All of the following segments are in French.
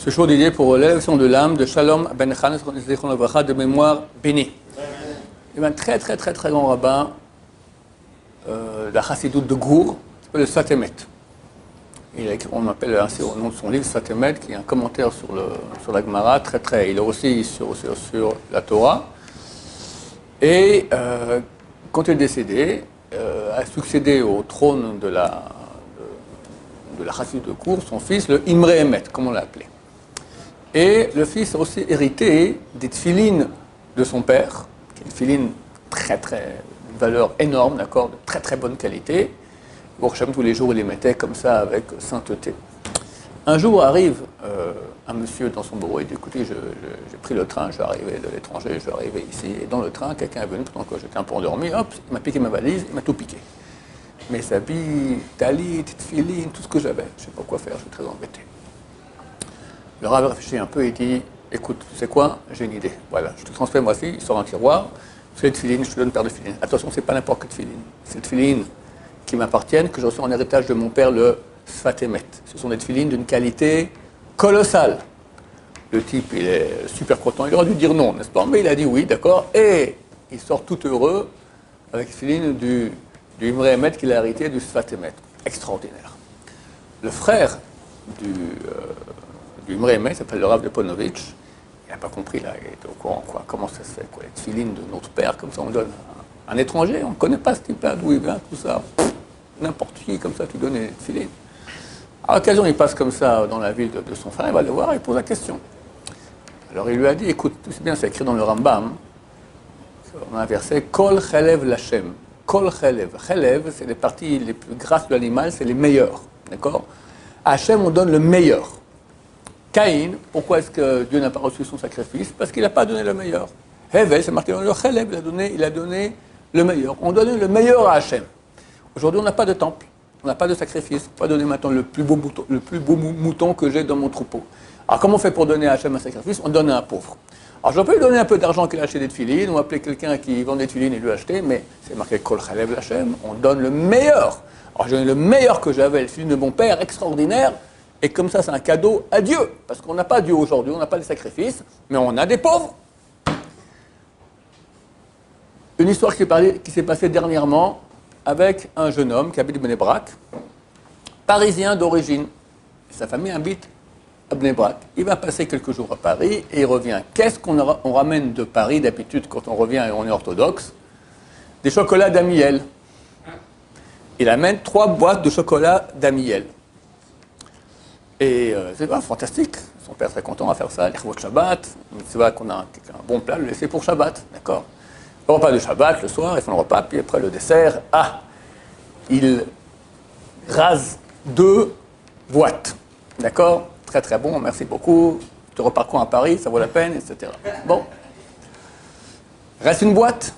Ce jour dédié pour l'élection de l'âme de Shalom Ben Khan, Zichron Livracha, de mémoire bénie. Il y a un très grand rabbin de la Chassidoute de Gour, qui s'appelle le Sfatemet. On appelle ainsi au nom de son livre Sfatemet, qui est un commentaire sur la Gemara, il est aussi sur la Torah. Et quand il est décédé, a succédé au trône de la Chassidoute de Gour, son fils, le Imre Emet, comme on l'a appelé. Et le fils a aussi hérité des tfilines de son père, qui est une tfiline d'une valeur énorme, d'accord, de très bonne qualité. Pour Hashem, tous les jours, il les mettait comme ça, avec sainteté. Un jour arrive un monsieur dans son bureau, il dit, écoutez, j'ai pris le train, je suis arrivé de l'étranger, je suis arrivé ici, et dans le train, quelqu'un est venu, pendant que j'étais un peu endormi, hop, il m'a piqué ma valise, il m'a tout piqué. Mes habits, talit, tfiline, tout ce que j'avais, je ne sais pas quoi faire, je suis très embêté. Le rabbin réfléchit un peu et dit, écoute, tu sais quoi, j'ai une idée. Voilà, je te transmets moi aussi, il sort un tiroir, c'est les tefilines, je te donne une paire de tefilines. Attention, c'est pas n'importe quelle tefilines. C'est les tefilines qui m'appartiennent, que je reçois en héritage de mon père, le Sfatemet. Ce sont des tefilines d'une qualité colossale. Le type, il est super content, il aurait dû dire non, n'est-ce pas? Mais il a dit oui, d'accord, et il sort tout heureux avec les tefilines du Imre Emet qu'il a hérité du Sfatemet. Extraordinaire. Le frère du Imre Emet, il s'appelle le Rav de Ponovitch. Il n'a pas compris, là, il était au courant, quoi. Comment ça se fait, quoi? Les tefilines de notre père, comme ça, on donne à un étranger, on ne connaît pas ce type-là, d'où il vient, tout ça. N'importe qui, comme ça, tu donnes les tefilines. À l'occasion, il passe comme ça dans la ville de son frère, il va le voir, il pose la question. Alors, il lui a dit, écoute, c'est bien, c'est écrit dans le Rambam, on a un verset, Kol Chelev Lachem. Kol Chelev. Chelev, c'est les parties les plus grasses de l'animal, c'est les meilleures, d'accord? À Hachem, on donne le meilleur. Caïn, pourquoi est-ce que Dieu n'a pas reçu son sacrifice? Parce qu'il n'a pas donné le meilleur. Hevel, c'est marqué dans le Chelev, il a donné le meilleur. On donne le meilleur à Hachem. Aujourd'hui, on n'a pas de temple, on n'a pas de sacrifice. On va donner maintenant le plus beau mouton que j'ai dans mon troupeau. Alors, comment on fait pour donner à Hachem un sacrifice? On donne à un pauvre. Alors, je peux lui donner un peu d'argent qu'il a acheté des tefilines, ou appeler quelqu'un qui vend des tefilines et lui acheter, mais c'est marqué Kol Chalev Lachem, on donne le meilleur. Alors, j'ai donné le meilleur que j'avais, le tefilin de mon père, extraordinaire. Et comme ça, c'est un cadeau à Dieu. Parce qu'on n'a pas Dieu aujourd'hui, on n'a pas de sacrifices, mais on a des pauvres. Une histoire qui s'est passée dernièrement avec un jeune homme qui habite Bnei Brak, parisien d'origine. Sa famille habite à Bnei Brak. Il va passer quelques jours à Paris et il revient. Qu'est-ce qu'on ramène de Paris d'habitude quand on revient et on est orthodoxe? Des chocolats d'Amiel. Il amène 3 boîtes de chocolat d'Amiel. Et c'est fantastique, son père est très content à faire ça, les repas de Shabbat, c'est vrai qu'on a un bon plat, le laisser pour Shabbat, d'accord? Le repas de Shabbat, le soir, ils font le repas, puis après le dessert, il rase 2 boîtes, d'accord? Très bon, merci beaucoup, tu repars quand à Paris, ça vaut la peine, etc. Bon, reste une boîte,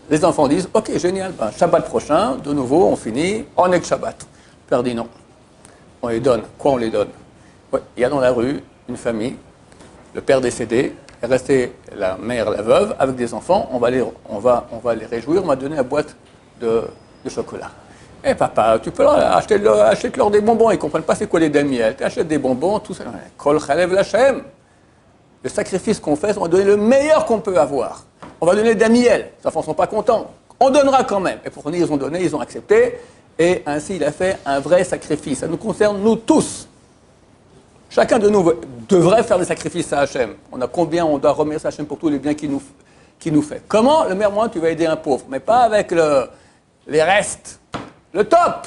les enfants disent, ok, génial, Shabbat prochain, de nouveau, on finit, on est que Shabbat. Le père dit non. On les donne. Quoi on les donne? Ouais, il y a dans la rue une famille, le père décédé, est resté la mère, la veuve, avec des enfants, on va les réjouir, on va donner la boîte de chocolat. Eh papa, tu peux acheter-leur des bonbons, ils ne comprennent pas c'est quoi les damiels, tu achètes des bonbons, tout ça. Kol Chalev Lachem. Le sacrifice qu'on fait, on va donner le meilleur qu'on peut avoir. On va donner des miel, les enfants ne sont pas contents. On donnera quand même. Et pour nous, ils ont donné, ils ont accepté. Et ainsi, il a fait un vrai sacrifice. Ça nous concerne, nous tous. Chacun de nous devrait faire des sacrifices à Hachem. On a combien on doit remercier Hachem pour tous les biens qu'il nous fait. Comment? Le meilleur moyen, tu vas aider un pauvre. Mais pas avec les restes. Le top!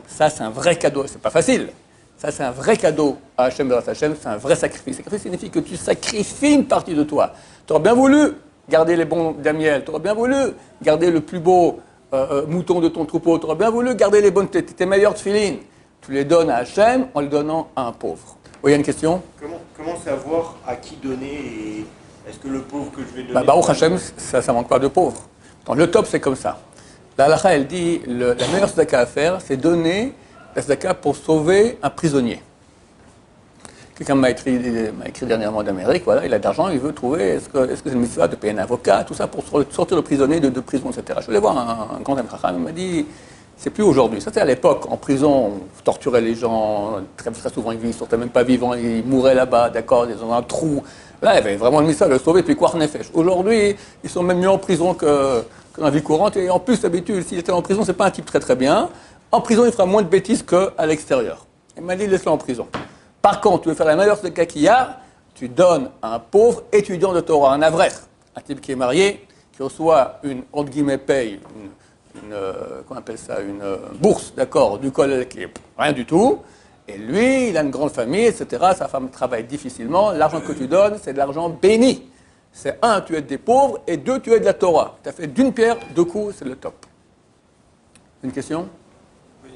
Ça, c'est un vrai cadeau. C'est pas facile. Ça, c'est un vrai cadeau à Hachem. C'est un vrai sacrifice. Sacrifice signifie que tu sacrifies une partie de toi. Tu aurais bien voulu garder les bons damiels. Tu aurais bien voulu garder le plus beau mouton de ton troupeau, tu aurais bien voulu garder les bonnes tes meilleures tefilines. Tu les donnes à Hachem en les donnant à un pauvre. Oui, il y a une question? Comment savoir à qui donner et est-ce que le pauvre que je vais donner... Baruch Hachem, ça ne manque pas de pauvres. Donc, le top, c'est comme ça. La halakha, elle dit, la meilleure tzedaka à faire, c'est donner la tzedaka pour sauver un prisonnier. Quelqu'un m'a écrit dernièrement d'Amérique, voilà, il a de l'argent, il veut trouver, est-ce que c'est une mitzvah de payer un avocat, tout ça, pour sortir le prisonnier de prison, etc. Je voulais voir un grand Chacham, il m'a dit, C'est plus aujourd'hui. Ça, c'est à l'époque. En prison, on torturait les gens. Très souvent, ils ne sortaient même pas vivants. Ils mouraient là-bas, d'accord, ils ont un trou. Là, il y avait vraiment le message de le sauver, puis quoi, nefesh. Aujourd'hui, ils sont même mieux en prison que dans la vie courante. Et en plus, d'habitude, s'il était en prison, c'est pas un type très très bien. En prison, il fera moins de bêtises qu'à l'extérieur. Il m'a dit, laisse-le en prison. Par contre, tu veux faire la meilleure cas qu'il y a, tu donnes à un pauvre étudiant de Torah, un avrer, un type qui est marié, qui reçoit une, entre guillemets, paye, qu'on appelle ça, une bourse, d'accord, du collège qui est rien du tout. Et lui, il a une grande famille, etc. Sa femme travaille difficilement. L'argent que tu donnes, c'est de l'argent béni. C'est un, tu aides des pauvres, et deux, tu aides la Torah. Tu as fait d'une pierre, deux coups, c'est le top. Une question? Oui,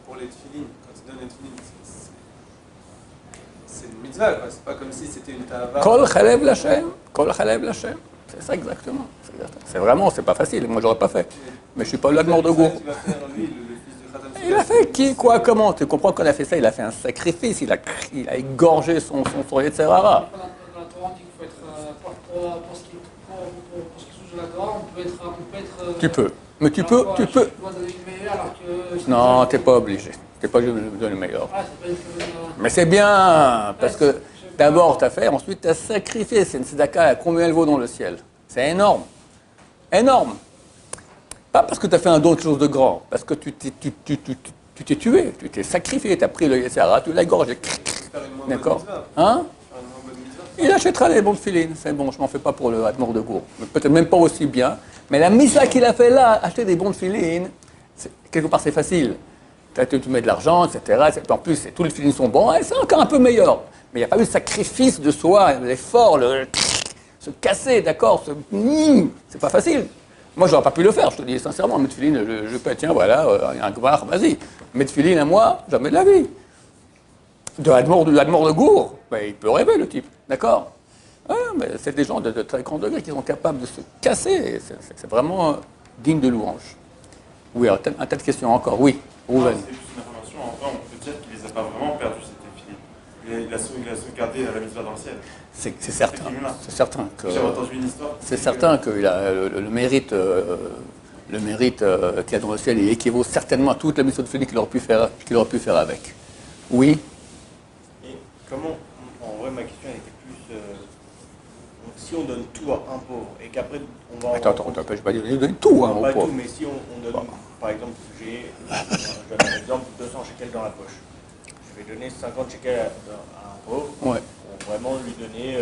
pour les tefilines, quand tu donnes les tefilines, c'est une mitzvah, quoi. C'est pas comme si c'était une ta'ava. Kol chalev lachem, kol chalev lachem. C'est ça exactement. C'est vraiment, c'est pas facile. Moi, j'aurais pas fait. Mais je suis pas là de mort de goût. Il a fait qui, quoi, comment? Tu comprends qu'on a fait ça? Il a fait un sacrifice. Il a égorgé son etc. Dans la Torah, on dit qu'il faut être pour ce qui touche la Torah, on peut être. Tu peux. Mais tu peux. Tu dois donner le meilleur alors que. Non, t'es pas obligé. T'es pas obligé de donner le meilleur. Mais c'est bien, parce que d'abord tu as fait, ensuite tu as sacrifié. C'est une tzedaka, combien elle vaut dans le ciel? C'est énorme. Énorme. Pas parce que tu as fait un don de chose de grand, parce que tu t'es tué, tu t'es sacrifié, tu as pris le Yetzirah, tu l'as égorgé. D'accord? Hein? Il achètera les bons filines, c'est bon, je m'en fais pas pour le Admor de Gour. Peut-être même pas aussi bien. Mais la misa qu'il a fait là, acheter des bons filines, quelque part c'est facile. Tu mets de l'argent, etc. En plus, tous les filines sont bons, et c'est encore un peu meilleur. Mais il n'y a pas eu le sacrifice de soi, l'effort, se casser, d'accord? C'est pas facile. Moi, je n'aurais pas pu le faire, je te dis sincèrement. Mes filines, je peux, tiens, voilà, un gvar, vas-y. Mes filines à moi, jamais de la vie. De l'admor de Gour, ben, il peut rêver, le type, d'accord? Ouais, mais c'est des gens de très grand degré qui sont capables de se casser. C'est vraiment digne de louange. Oui, alors, un tas de questions encore, oui. C'est juste une information. En vrai, on peut dire qu'il les a pas vraiment perdus, ces filines. Il a sauvegardé la mitzvah dans le ciel. C'est certain. C'est certain que. J'ai entendu une histoire. C'est certain que le mérite qu'il a dans le ciel, il équivaut certainement à toute la mission de Félix qu'il aurait pu faire avec. Oui. Et comment, en vrai, ma question était plus, si on donne tout à un pauvre et qu'après on va... Attends, je ne vais pas dire donner tout au pas pauvre. tout, mais si on donne, par exemple, je donne un exemple, 200 shekels dans la poche. Je vais donner 50 shekels à un pauvre Ouais. pour vraiment lui donner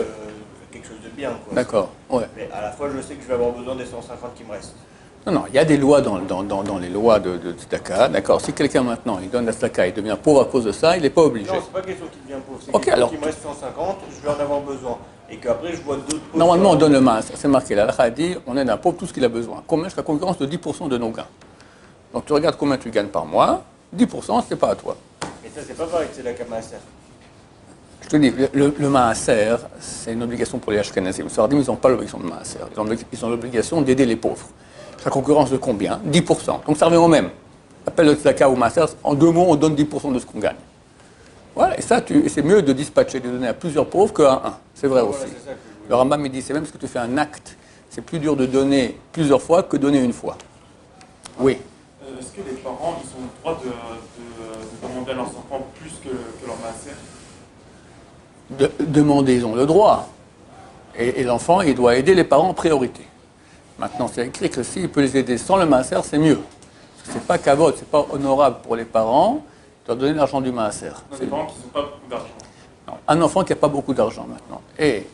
quelque chose de bien. D'accord, ouais. Mais à la fois, je sais que je vais avoir besoin des 150 qui me restent. Non, il y a des lois dans les lois de tzedaka, d'accord. Si quelqu'un maintenant, il donne la tzedaka, il devient pauvre à cause de ça, il n'est pas obligé. Non, c'est pas question qu'il devient pauvre, c'est Ok, question alors. qu'il me reste 150, je vais en avoir besoin. Et qu'après, je vois d'autres pauvres. Normalement, on donne le masse, c'est marqué. La halakha dit, on aide un pauvre tout ce qu'il a besoin. Combien? Jusqu'à concurrence de 10% de nos gains. Donc tu regardes combien tu gagnes par mois, 10%, c'est pas à toi. Mais ça, c'est pas pareil que c'est la Kamasser. Je te dis, le maaser, c'est une obligation pour les Ashkenazim. Les Sfardim, ils n'ont pas l'obligation de maaser. Ils ont l'obligation d'aider les pauvres. La concurrence de combien? 10%. Donc ça revient au même. Appelle le tzedaka ou maaser, en 2 mots, on donne 10% de ce qu'on gagne. Voilà, et ça, c'est mieux de dispatcher, de donner à plusieurs pauvres qu'à un. C'est vrai aussi. C'est ça que je voulais. Le Rambam, il dit, c'est même parce que tu fais un acte. C'est plus dur de donner plusieurs fois que donner une fois. Oui. Est-ce que les parents, ils ont le droit de demander à leurs enfants plus que leur maaser? Demander, ils ont le droit. Et l'enfant, il doit aider les parents en priorité. Maintenant, c'est écrit que s'il peut les aider sans le maaser, c'est mieux. C'est pas kavod, c'est pas honorable pour les parents de leur donner l'argent du maaser. Des parents qui n'ont pas beaucoup d'argent. Non, un enfant qui n'a pas beaucoup d'argent maintenant. Et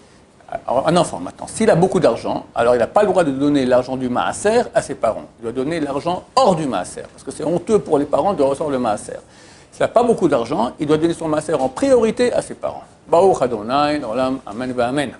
alors, un enfant maintenant, s'il a beaucoup d'argent, alors il n'a pas le droit de donner l'argent du maaser à ses parents. Il doit donner l'argent hors du maaser, parce que c'est honteux pour les parents de recevoir le maaser. S'il n'a pas beaucoup d'argent, il doit donner son maaser en priorité à ses parents. Baruch Adonai, Olam, Amen, Amen.